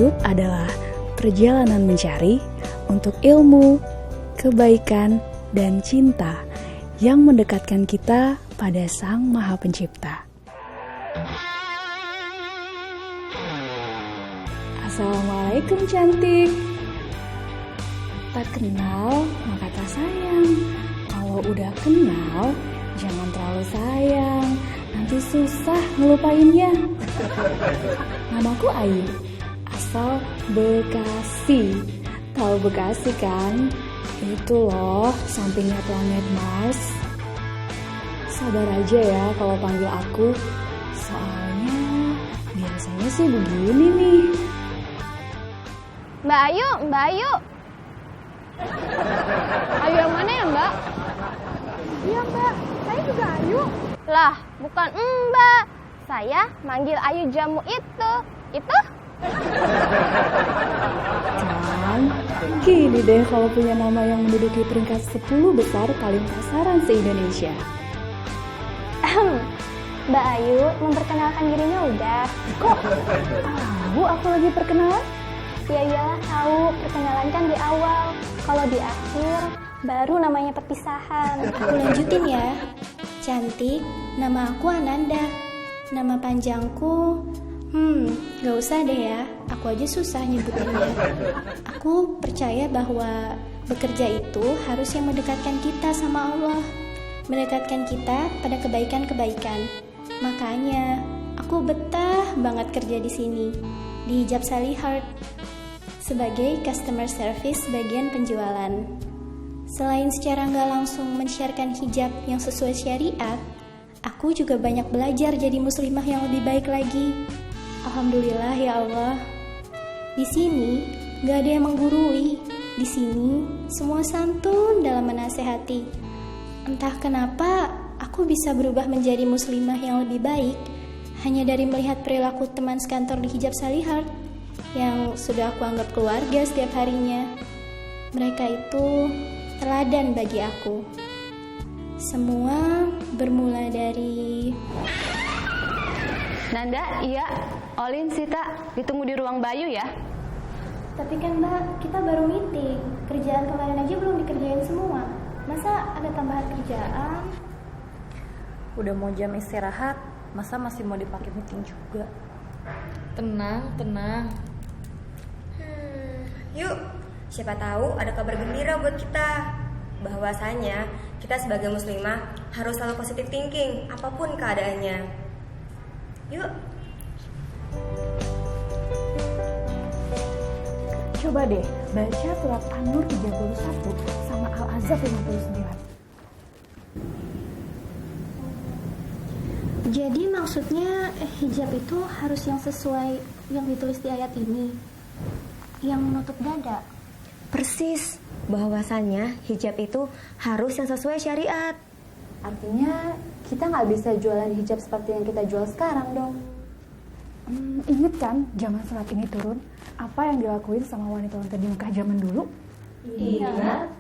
hidup adalah perjalanan mencari untuk ilmu, kebaikan, dan cinta yang mendekatkan kita pada Sang Maha Pencipta. Assalamualaikum cantik. Tak kenal maka tak sayang. Kalau udah kenal jangan terlalu sayang, nanti susah ngelupainnya. Namaku Ayu, asal Bekasi. Tahu Bekasi kan? Itu loh sampingnya planet Mars. Sabar aja ya kalau panggil aku, soalnya biasanya sih begini nih. Mbak Ayu, Mbak Ayu. Ayu yang mana ya, Mbak? Iya, Mbak. Saya juga Ayu. Lah, bukan Mbak. Saya manggil Ayu jamu itu. Itu? Kan, gini deh kalau punya nama yang menduduki peringkat 10 besar paling pasaran se-Indonesia. Mbak Ayu memperkenalkan dirinya udah. Kok tahu aku lagi perkenalan? Ya iyalah tahu, perkenalan kan di awal. Kalau di akhir, baru namanya perpisahan. Aku lanjutin ya. Cantik, nama aku Ananda. Nama panjangku, gak usah deh ya. Aku aja susah nyebutinnya. Aku percaya bahwa bekerja itu harus yang mendekatkan kita sama Allah, mendekatkan kita pada kebaikan-kebaikan. Makanya aku betah banget kerja di sini, di Hijab Salihart, sebagai customer service bagian penjualan. Selain secara nggak langsung men-sharekan hijab yang sesuai syariat, aku juga banyak belajar jadi muslimah yang lebih baik lagi. Alhamdulillah ya Allah. Di sini nggak ada yang menggurui. Di sini semua santun dalam menasehati. Entah kenapa aku bisa berubah menjadi muslimah yang lebih baik hanya dari melihat perilaku teman sekantor di Hijab Salihart yang sudah aku anggap keluarga setiap harinya. Mereka itu teladan bagi aku. Semua bermula dari... Nanda, iya, Olin, Sita, ditunggu di ruang Bayu ya. Tapi kan Mbak, kita baru meeting. Kerjaan kemarin aja belum dikerjain semua. Masa ada tambahan kerjaan? Udah mau jam istirahat, masa masih mau dipakai meeting juga? Tenang. Yuk, siapa tahu ada kabar gembira buat kita. Bahwasanya kita sebagai muslimah harus selalu positive thinking apapun keadaannya. Yuk. Coba deh baca surat An-Nur 31 sama Al-Ahzab 59. Jadi maksudnya hijab itu harus yang sesuai yang ditulis di ayat ini, yang menutup dada. Persis, bahwasanya hijab itu harus yang sesuai syariat. Artinya kita nggak bisa jualan hijab seperti yang kita jual sekarang dong. Ingat kan zaman surat ini turun, apa yang dilakuin sama wanita-wanita di Mekah zaman dulu? Iya.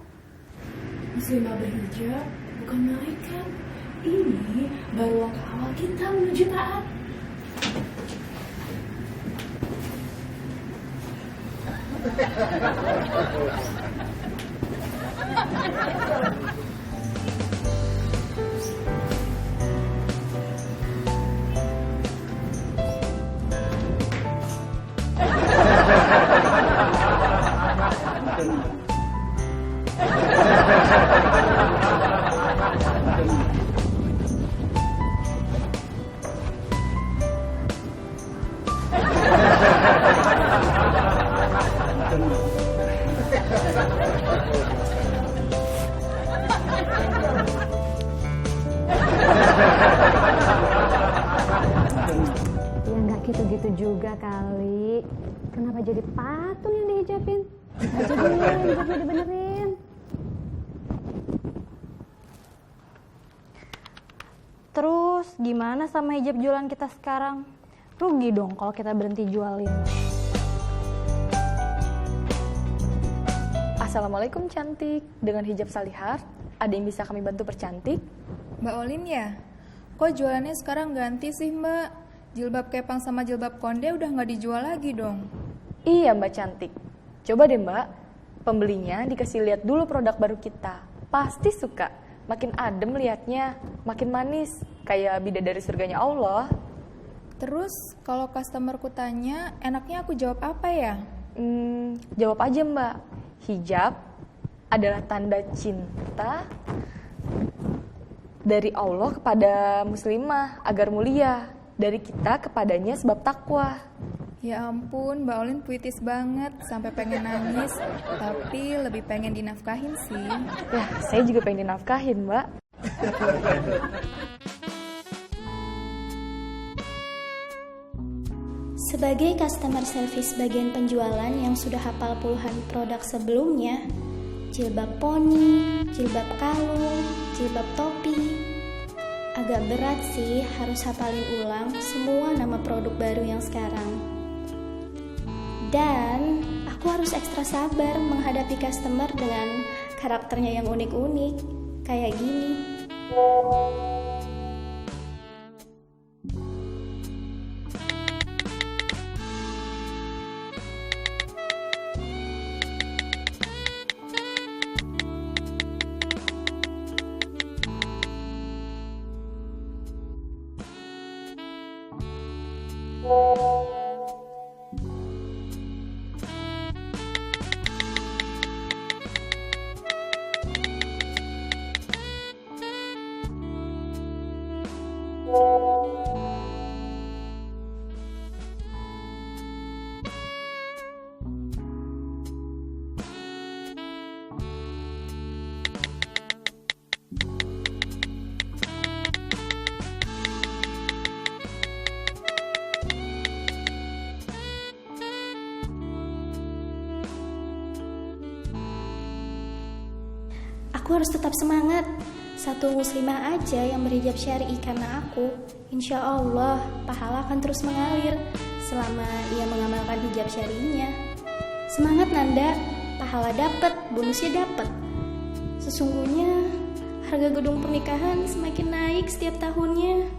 Muslimah berhijab bukan malaikat. Ini baru langkah awal kita menuju taat. Ya nggak gitu-gitu juga kali. Kenapa jadi patung yang dihijabin? Aja dulu hijabnya dibenerin. Terus gimana sama hijab jualan kita sekarang? Rugi dong kalau kita berhenti jualin. Assalamualaikum cantik. Dengan Hijab Salihart, ada yang bisa kami bantu percantik? Mbak Olin ya? Kok jualannya sekarang ganti sih Mbak? Jilbab kepang sama jilbab konde udah nggak dijual lagi dong. Iya Mbak Cantik. Coba deh Mbak, pembelinya dikasih lihat dulu produk baru kita. Pasti suka. Makin adem liatnya, makin manis. Kayak bidadari surganya Allah. Terus kalau customerku tanya, enaknya aku jawab apa ya? Jawab aja Mbak. Hijab adalah tanda cinta dari Allah kepada muslimah agar mulia. Dari kita kepadanya sebab takwa. Ya ampun, Mbak Olin puitis banget, sampai pengen nangis, tapi lebih pengen dinafkahin sih. Ya, saya juga pengen dinafkahin, Mbak. Sebagai customer service bagian penjualan yang sudah hafal puluhan produk sebelumnya, jilbab poni, jilbab kalung, jilbab topi, agak berat sih harus hafalin ulang semua nama produk baru yang sekarang. Dan aku harus ekstra sabar menghadapi customer dengan karakternya yang unik-unik, kayak gini. Aku harus tetap semangat. Satu muslimah aja yang berhijab syar'i karena aku, insya Allah pahala akan terus mengalir selama ia mengamalkan hijab syar'inya. Semangat Nanda, pahala dapat, bonusnya dapat. Sesungguhnya harga gedung pernikahan semakin naik setiap tahunnya.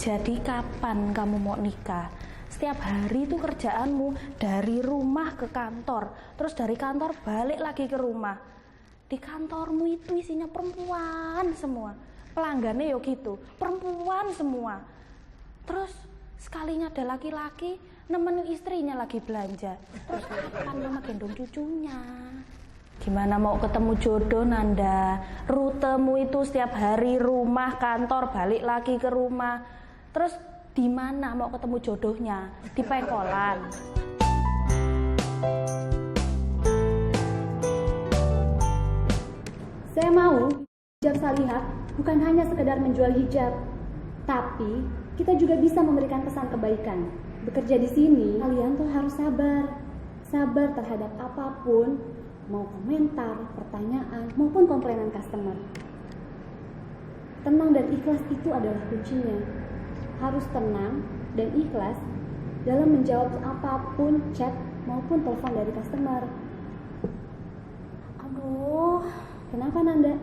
Jadi kapan kamu mau nikah? Setiap hari itu kerjaanmu dari rumah ke kantor, terus dari kantor balik lagi ke rumah. Di kantormu itu isinya perempuan semua, pelanggannya yo gitu, perempuan semua. Terus sekalinya ada laki-laki nemenin istrinya lagi belanja, terus kapan mama gendong cucunya? Gimana mau ketemu jodoh Nanda? Rutemu itu setiap hari rumah kantor balik lagi ke rumah. Terus di mana mau ketemu jodohnya? Di pengkolan. Saya mau hijab salihah bukan hanya sekedar menjual hijab, tapi kita juga bisa memberikan pesan kebaikan. Bekerja di sini, kalian tuh harus sabar. Sabar terhadap apapun, mau komentar, pertanyaan, maupun komplainan customer. Tenang dan ikhlas itu adalah kuncinya. Harus tenang dan ikhlas dalam menjawab apapun chat maupun telepon dari customer. Aduh, kenapa Nanda?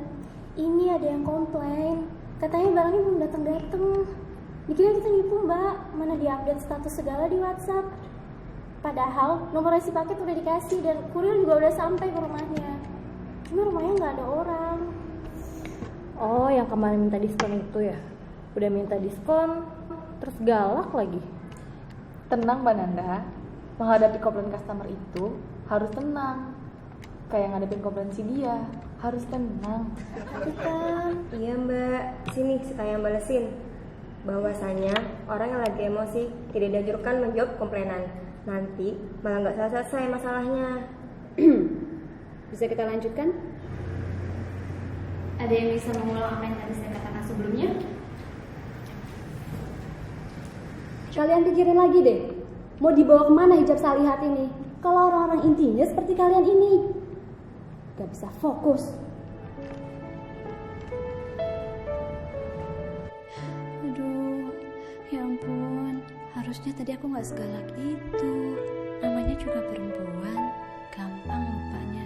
Ini ada yang komplain, katanya barangnya belum datang-datang. Dikira kita nipu mbak, mana diupdate status segala di WhatsApp. Padahal nomor resi paket udah dikasih dan kurir juga udah sampai ke rumahnya. Cuma rumahnya nggak ada orang. Oh, yang kemarin minta diskon itu ya? Udah minta diskon, terus galak lagi. Tenang Mbak Nanda, menghadapi komplain customer itu harus tenang. Kayak ngadepin komplain si dia, harus tenang. Bukan. Iya mbak, sini sekalian balesin. Bahwasanya orang yang lagi emosi tidak dianjurkan menjawab komplainan. Nanti malah nggak selesai masalahnya. Bisa kita lanjutkan? Ada yang bisa mengulang apa yang tadi saya katakan sebelumnya? Kalian pikirin lagi deh, mau dibawa kemana hijab salihat ini? Kalau orang-orang intinya seperti kalian ini, gak bisa fokus. Aduh, ya ampun, harusnya tadi aku gak segalak itu. Namanya juga perempuan, gampang lupanya.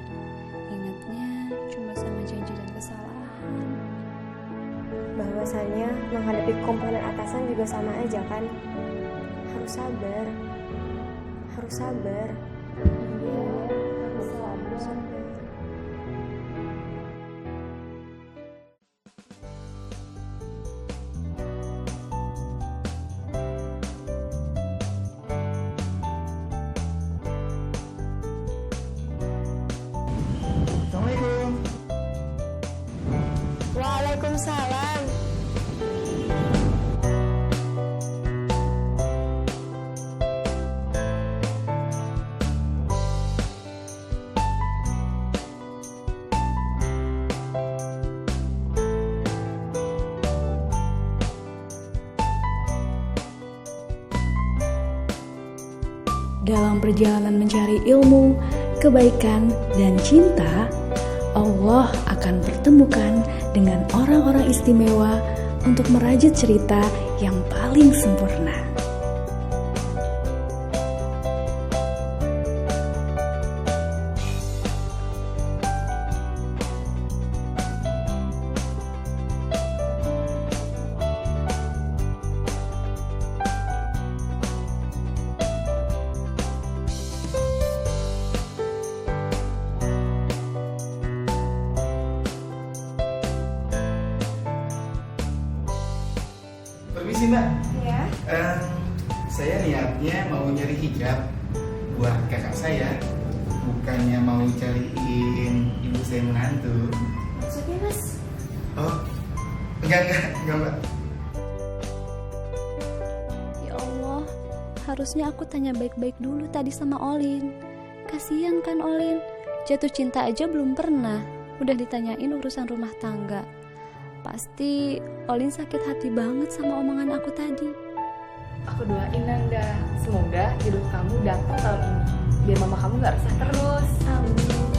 Ingatnya cuma sama janji dan kesalahan. Bahwasanya menghadapi komponen atasan juga sama aja kan. Harus sabar. harus sabar. Iya, harus sabar. Assalamualaikum. Waalaikumsalam. Dalam perjalanan mencari ilmu, kebaikan, dan cinta, Allah akan pertemukan dengan orang-orang istimewa untuk merajut cerita yang paling sempurna. Permisi Mbak. Ya. Saya niatnya mau nyari hijab buat kakak saya, bukannya mau cariin ibu saya menantu. Maksudnya Mas? Oh, enggak Mbak. Ya Allah, harusnya aku tanya baik-baik dulu tadi sama Olin. Kasihan kan Olin, jatuh cinta aja belum pernah, udah ditanyain urusan rumah tangga. Pasti Olin sakit hati banget sama omongan aku tadi. Aku doain Nanda, semoga jodoh kamu datang tahun ini, biar mama kamu gak resah terus. Amin.